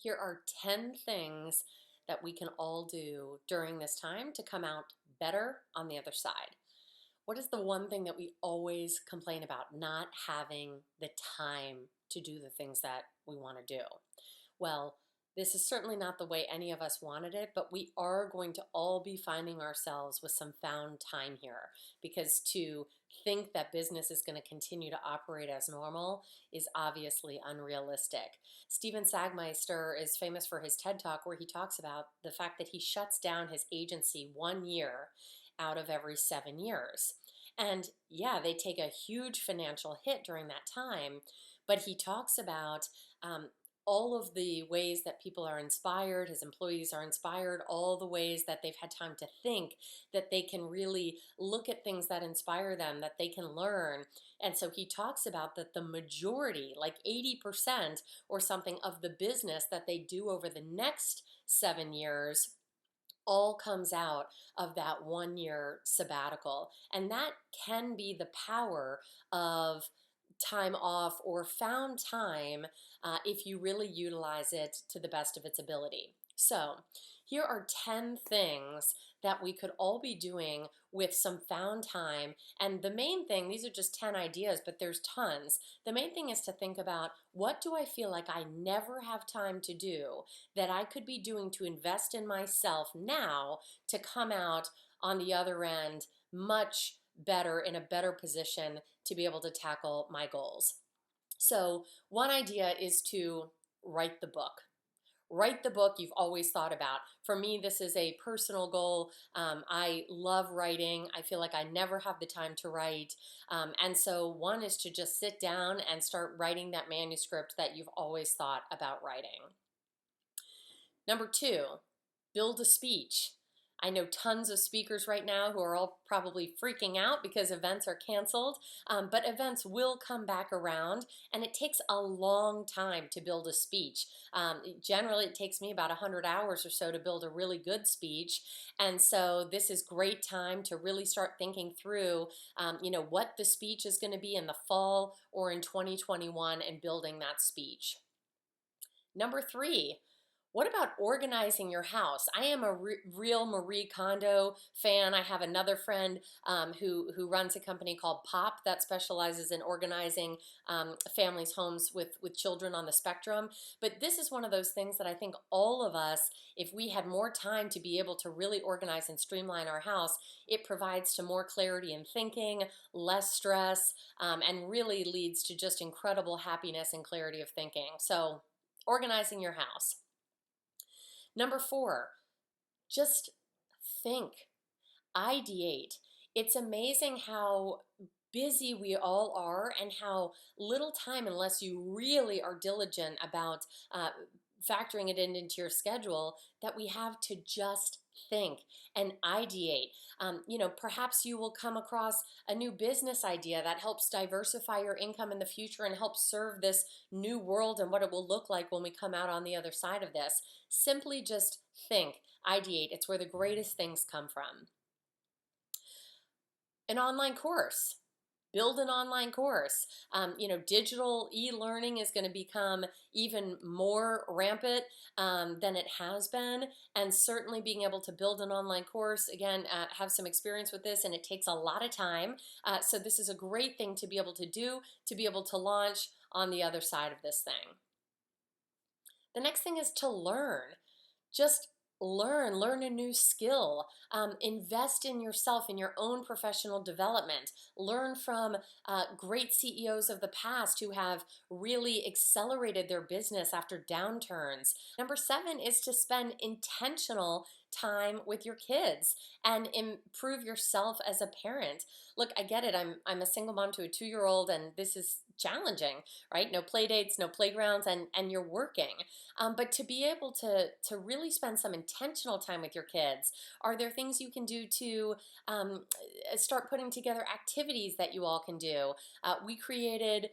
Here are 10 things that we can all do during this time to come out better on the other side. What is the one thing that we always complain about? Not having the time to do the things that we want to do. Well, this is certainly not the way any of us wanted it, but we are going to all be finding ourselves with some found time here, because to think that business is going to continue to operate as normal is obviously unrealistic. Stephen Sagmeister is famous for his TED Talk where he talks about the fact that he shuts down his agency 1 year out of every 7 years. And yeah, they take a huge financial hit during that time, but he talks about all of the ways that people are inspired, his employees are inspired, all the ways that they've had time to think, that they can really look at things that inspire them, that they can learn. And so he talks about that the majority, like 80% or something of the business that they do over the next 7 years all comes out of that 1 year sabbatical. And that can be the power of time off or found time if you really utilize it to the best of its ability. So, here are 10 things that we could all be doing with some found time. And the main thing, these are just 10 ideas, but there's tons. The main thing is to think about, what do I feel like I never have time to do that I could be doing to invest in myself now to come out on the other end much better, in a better position to be able to tackle my goals. So, one idea is to write the book. Write the book you've always thought about. For me, this is a personal goal. I love writing. I feel like I never have the time to write. And so one is to just sit down and start writing that manuscript that you've always thought about writing. Number two, build a speech. I know tons of speakers right now who are all probably freaking out because events are canceled, but events will come back around, and it takes a long time to build a speech. Generally, it takes me about 100 hours or so to build a really good speech, and so this is great time to really start thinking through, what the speech is going to be in the fall or in 2021 and building that speech. Number three, what about organizing your house? I am a real Marie Kondo fan. I have another friend who runs a company called Pop that specializes in organizing families' homes with children on the spectrum. But this is one of those things that I think all of us, if we had more time to be able to really organize and streamline our house, it provides to more clarity in thinking, less stress, and really leads to just incredible happiness and clarity of thinking. So, organizing your house. Number four, just think, ideate. It's amazing how busy we all are and how little time, unless you really are diligent about factoring it into your schedule, that we have to just think and ideate. Perhaps you will come across a new business idea that helps diversify your income in the future and helps serve this new world and what it will look like when we come out on the other side of this. Simply just think, ideate. It's where the greatest things come from. An online course. Build an online course. Digital e-learning is going to become even more rampant than it has been. And certainly being able to build an online course, again, have some experience with this, and it takes a lot of time. So this is a great thing to be able to do, to be able to launch on the other side of this thing. The next thing is to learn. Just learn a new skill, invest in yourself, in your own professional development, learn from great CEOs of the past who have really accelerated their business after downturns. Number seven is to spend intentional time with your kids and improve yourself as a parent. Look, I get it. I'm a single mom to a 2-year-old, and this is challenging, right? No play dates, no playgrounds, and you're working. But to be able to really spend some intentional time with your kids, are there things you can do to start putting together activities that you all can do? We created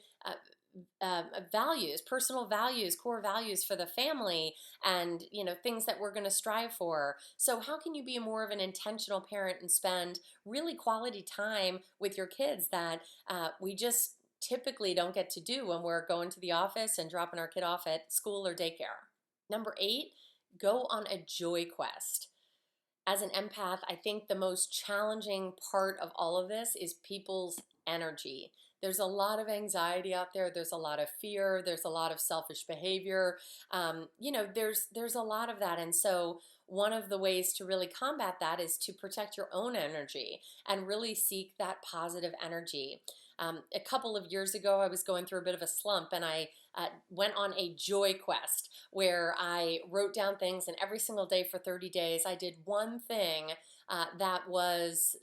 values, personal values, core values for the family, and things that we're going to strive for. So how can you be more of an intentional parent and spend really quality time with your kids that we just typically don't get to do when we're going to the office and dropping our kid off at school or daycare? Number 8, go on a joy quest. As an empath, I think the most challenging part of all of this is people's energy. There's a lot of anxiety out there. There's a lot of fear. There's a lot of selfish behavior. There's a lot of that. And so one of the ways to really combat that is to protect your own energy and really seek that positive energy. A couple of years ago, I was going through a bit of a slump, and I went on a joy quest where I wrote down things, and every single day for 30 days, I did one thing that was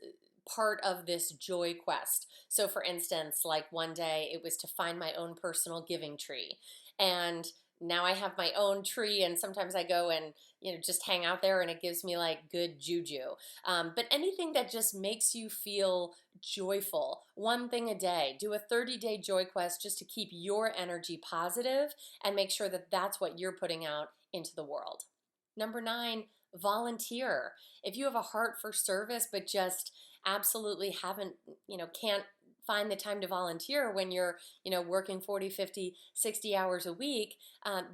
part of this joy quest. So for instance, like one day it was to find my own personal giving tree. And now I have my own tree, and sometimes I go and just hang out there, and it gives me like good juju. But anything that just makes you feel joyful, one thing a day. Do a 30-day joy quest just to keep your energy positive and make sure that that's what you're putting out into the world. Number 9, volunteer. If you have a heart for service but just absolutely can't find the time to volunteer when you're working 40, 50, 60 hours a week,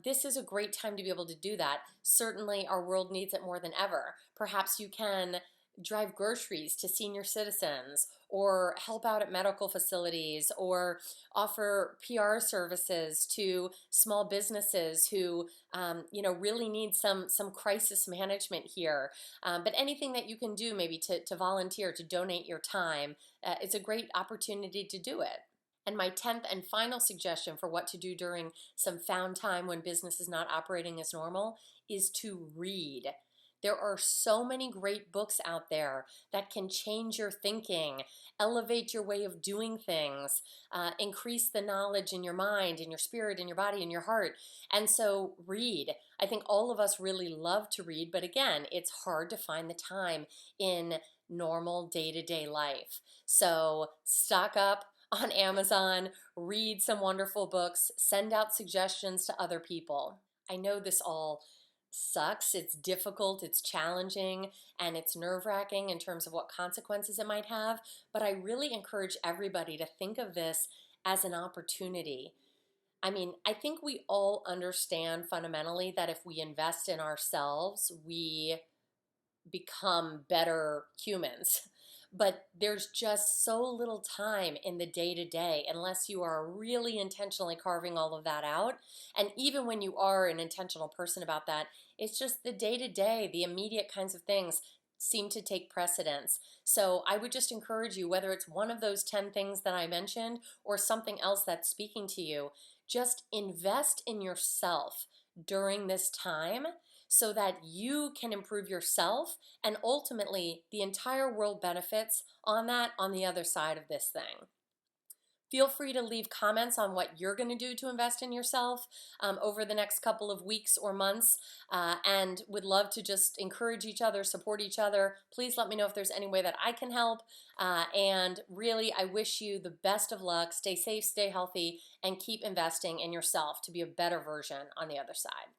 this is a great time to be able to do that. Certainly our world needs it more than ever. Perhaps you can drive groceries to senior citizens, or help out at medical facilities, or offer PR services to small businesses who really need some crisis management here. But anything that you can do, maybe to volunteer, to donate your time, it's a great opportunity to do it. And my 10th and final suggestion for what to do during some found time when business is not operating as normal is to read. There are so many great books out there that can change your thinking, elevate your way of doing things, increase the knowledge in your mind, in your spirit, in your body, in your heart. And so read. I think all of us really love to read, but again, it's hard to find the time in normal day-to-day life. So stock up on Amazon, read some wonderful books, send out suggestions to other people. I know this all sucks, it's difficult, it's challenging, and it's nerve-wracking in terms of what consequences it might have, but I really encourage everybody to think of this as an opportunity. I mean, I think we all understand fundamentally that if we invest in ourselves, we become better humans. But there's just so little time in the day-to-day unless you are really intentionally carving all of that out. And even when you are an intentional person about that, it's just the day-to-day, the immediate kinds of things seem to take precedence. So I would just encourage you, whether it's one of those 10 things that I mentioned or something else that's speaking to you, just invest in yourself during this time so that you can improve yourself, and ultimately the entire world benefits on that on the other side of this thing. Feel free to leave comments on what you're going to do to invest in yourself over the next couple of weeks or months, and would love to just encourage each other, support each other. Please let me know if there's any way that I can help, and really I wish you the best of luck. Stay safe, stay healthy, and keep investing in yourself to be a better version on the other side.